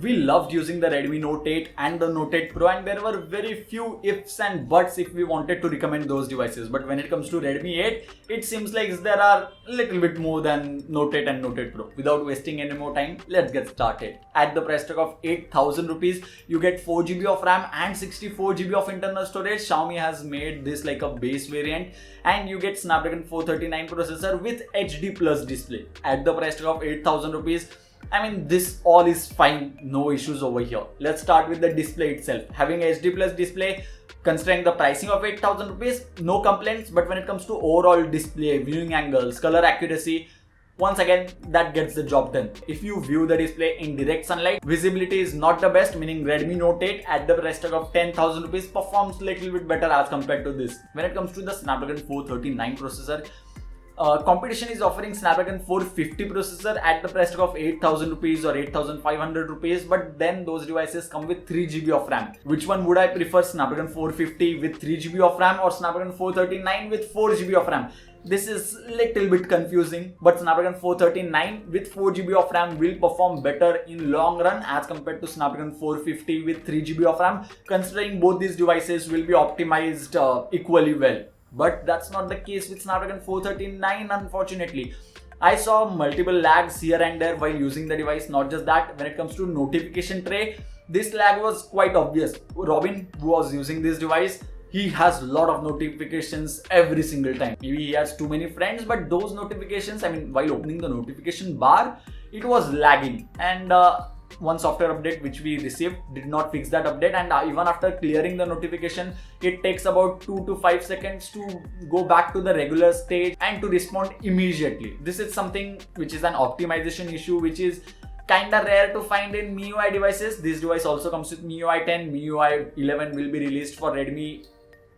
We loved using the Redmi Note 8 and the Note 8 Pro, and there were very few ifs and buts if we wanted to recommend those devices. But when it comes to Redmi 8, it seems like there are a little bit more than Note 8 and Note 8 Pro. Without wasting any more time, let's get started. At the price tag of 8,000 rupees, you get 4GB of RAM and 64GB of internal storage. Xiaomi has made this like a base variant, and you get Snapdragon 439 processor with HD Plus display. At the price tag of 8,000 rupees, I mean, this all is fine, no issues over here. Let's start with the display itself. Having HD Plus display, considering the pricing of 8,000 rupees, no complaints. But when it comes to overall display, viewing angles, color accuracy, once again, that gets the job done. If you view the display in direct sunlight, visibility is not the best, meaning Redmi Note 8 at the price tag of 10,000 rupees performs a little bit better as compared to this. When it comes to the Snapdragon 439 processor, competition is offering Snapdragon 450 processor at the price tag of 8,000 rupees or 8,500 rupees, but then those devices come with 3GB of RAM. Which one would I prefer, Snapdragon 450 with 3GB of RAM or Snapdragon 439 with 4GB of RAM? This is little bit confusing, but Snapdragon 439 with 4GB of RAM will perform better in long run as compared to Snapdragon 450 with 3GB of RAM, considering both these devices will be optimized equally well. But that's not the case with Snapdragon 439, unfortunately. I saw multiple lags here and there while using the device. Not just that, when it comes to notification tray, this lag was quite obvious. Robin, who was using this device, he has a lot of notifications every single time. Maybe he has too many friends, but those notifications, I mean, while opening the notification bar, it was lagging. And one software update which we received did not fix that update, and even after clearing the notification, it takes about 2 to 5 seconds to go back to the regular state and to respond immediately. This is something which is an optimization issue which is kinda rare to find in MIUI devices. This device also comes with MIUI 10, MIUI 11 will be released for Redmi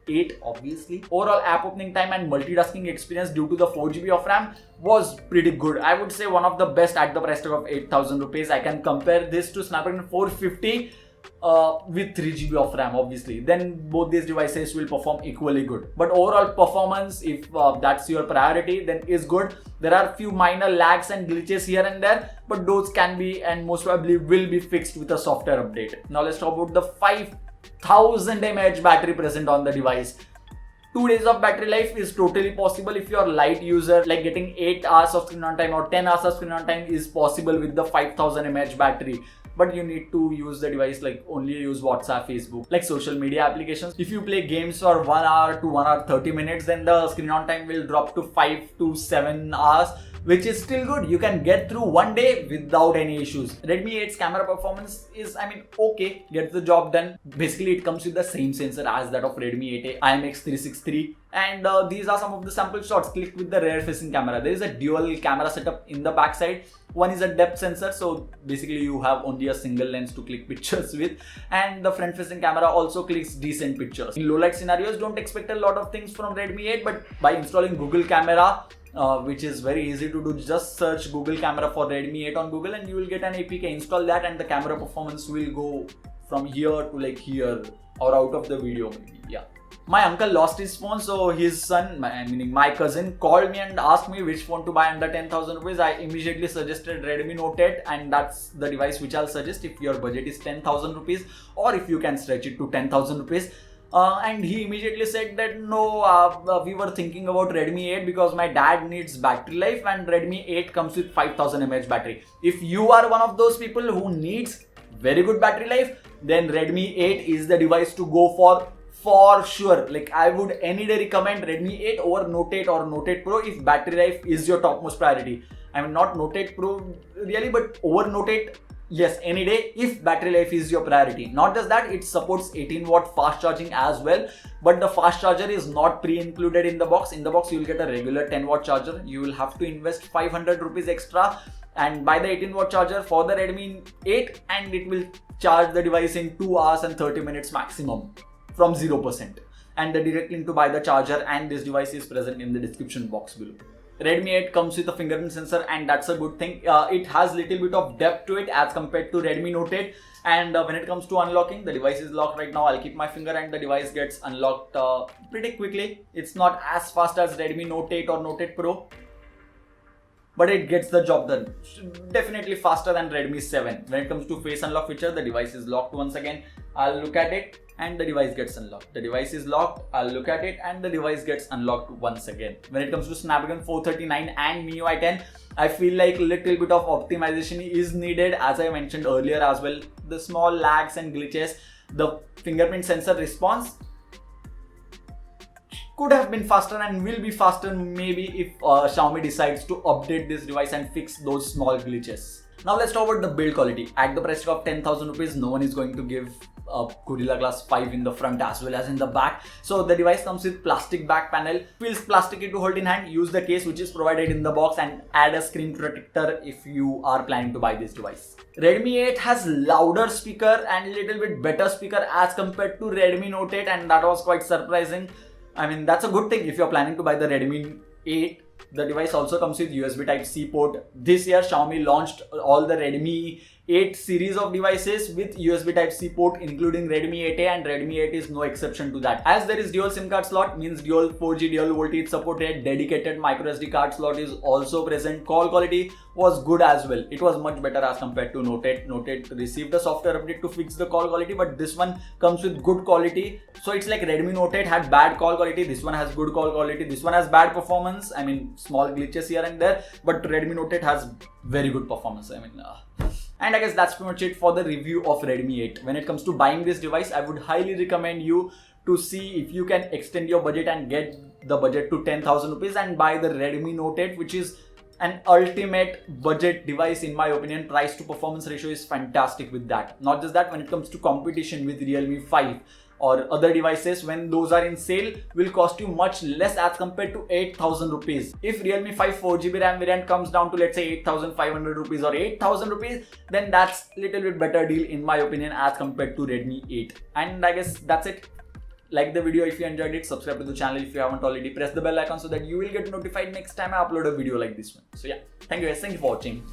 8 obviously. Overall app opening time and multitasking experience due to the 4GB of RAM was pretty good. I would say one of the best at the price tag of 8,000 rupees. I can compare this to Snapdragon 450 with 3GB of RAM obviously. Then both these devices will perform equally good. But overall performance, if that's your priority, then is good. There are few minor lags and glitches here and there, but those can be and most probably will be fixed with a software update. Now let's talk about the 5,000 mAh battery present on the device. 2 days of battery life is totally possible if you're a light user, like getting 8 hours of screen on time or 10 hours of screen on time is possible with the 5,000 mAh battery. But you need to use the device like only use WhatsApp, Facebook, like social media applications. If you play games for 1 hour to 1 hour 30 minutes, then the screen on time will drop to 5 to 7 hours, which is still good. You can get through one day without any issues. Redmi 8's camera performance is, I mean, okay, gets the job done. Basically, it comes with the same sensor as that of Redmi 8A IMX363. And these are some of the sample shots clicked with the rear facing camera. There is a dual camera setup in the back side. One is a depth sensor, so basically you have only a single lens to click pictures with, and the front facing camera also clicks decent pictures. In low light scenarios, don't expect a lot of things from Redmi 8, but by installing Google Camera, which is very easy to do, just search Google Camera for Redmi 8 on Google and you will get an APK. Install that and the camera performance will go from here to like here or out of the video maybe. Yeah. My uncle lost his phone, so his son, meaning my cousin, called me and asked me which phone to buy under 10,000 rupees. I immediately suggested Redmi Note 8, and that's the device which I'll suggest if your budget is 10,000 rupees or if you can stretch it to 10,000 rupees. And he immediately said that no, we were thinking about Redmi 8 because my dad needs battery life and Redmi 8 comes with 5,000 mAh battery. If you are one of those people who needs very good battery life, then Redmi 8 is the device to go for sure. Like, I would any day recommend Redmi 8 over Note 8 or Note 8 Pro if battery life is your topmost priority. I mean, not Note 8 Pro really, but over Note 8, yes, any day if battery life is your priority. Not just that, it supports 18-watt fast charging as well, but the fast charger is not pre-included in the box. In the box, you will get a regular 10-watt charger. You will have to invest 500 rupees extra and buy the 18-watt charger for the Redmi 8, and it will charge the device in 2 hours and 30 minutes maximum from 0%. And the direct link to buy the charger and this device is present in the description box below. Redmi 8 comes with a fingerprint sensor, and that's a good thing. It has little bit of depth to it as compared to Redmi Note 8. And when it comes to unlocking, the device is locked right now. I'll keep my finger and the device gets unlocked pretty quickly. It's not as fast as Redmi Note 8 or Note 8 Pro. but it gets the job done. Definitely faster than Redmi 7. When it comes to face unlock feature, the device is locked once again. I'll look at it and the device gets unlocked. The device is locked, I'll look at it and the device gets unlocked once again. When it comes to Snapdragon 439 and MIUI 10, I feel like little bit of optimization is needed, as I mentioned earlier as well. The small lags and glitches, the fingerprint sensor response could have been faster and will be faster maybe if Xiaomi decides to update this device and fix those small glitches. Now let's talk about the build quality. At the price tag of 10,000 rupees, no one is going to give a Gorilla Glass 5 in the front as well as in the back. So the device comes with plastic back panel, feels plasticky to hold in hand. Use the case which is provided in the box and add a screen protector if you are planning to buy this device. Redmi 8 has louder speaker and little bit better speaker as compared to Redmi Note 8, and that was quite surprising. I mean, that's a good thing if you're planning to buy the Redmi 8. The device also comes with USB Type-C port. This year, Xiaomi launched all the Redmi 8 series of devices with USB Type-C port, including Redmi 8A, and Redmi 8 is no exception to that. As there is dual SIM card slot, means dual 4G dual voltage supported, dedicated microSD card slot is also present. Call quality was good as well. It was much better as compared to Note 8. Note 8 received a software update to fix the call quality, but this one comes with good quality. So it's like Redmi Note 8 had bad call quality, this one has good call quality, this one has bad performance. I mean, small glitches here and there, but Redmi Note 8 has very good performance. And I guess that's pretty much it for the review of Redmi 8. When it comes to buying this device, I would highly recommend you to see if you can extend your budget and get the budget to 10,000 rupees and buy the Redmi Note 8, which is an ultimate budget device in my opinion. Price to performance ratio is fantastic with that. Not just that, when it comes to competition with Realme 5 or other devices, when those are in sale, will cost you much less as compared to 8,000 rupees. If Realme 5 4GB RAM variant comes down to let's say 8,500 rupees or 8,000 rupees, then that's little bit better deal in my opinion as compared to Redmi 8. And I guess that's it. Like the video if you enjoyed it, subscribe to the channel if you haven't already, press the bell icon so that you will get notified next time I upload a video like this one. So yeah, thank you guys, thank you for watching.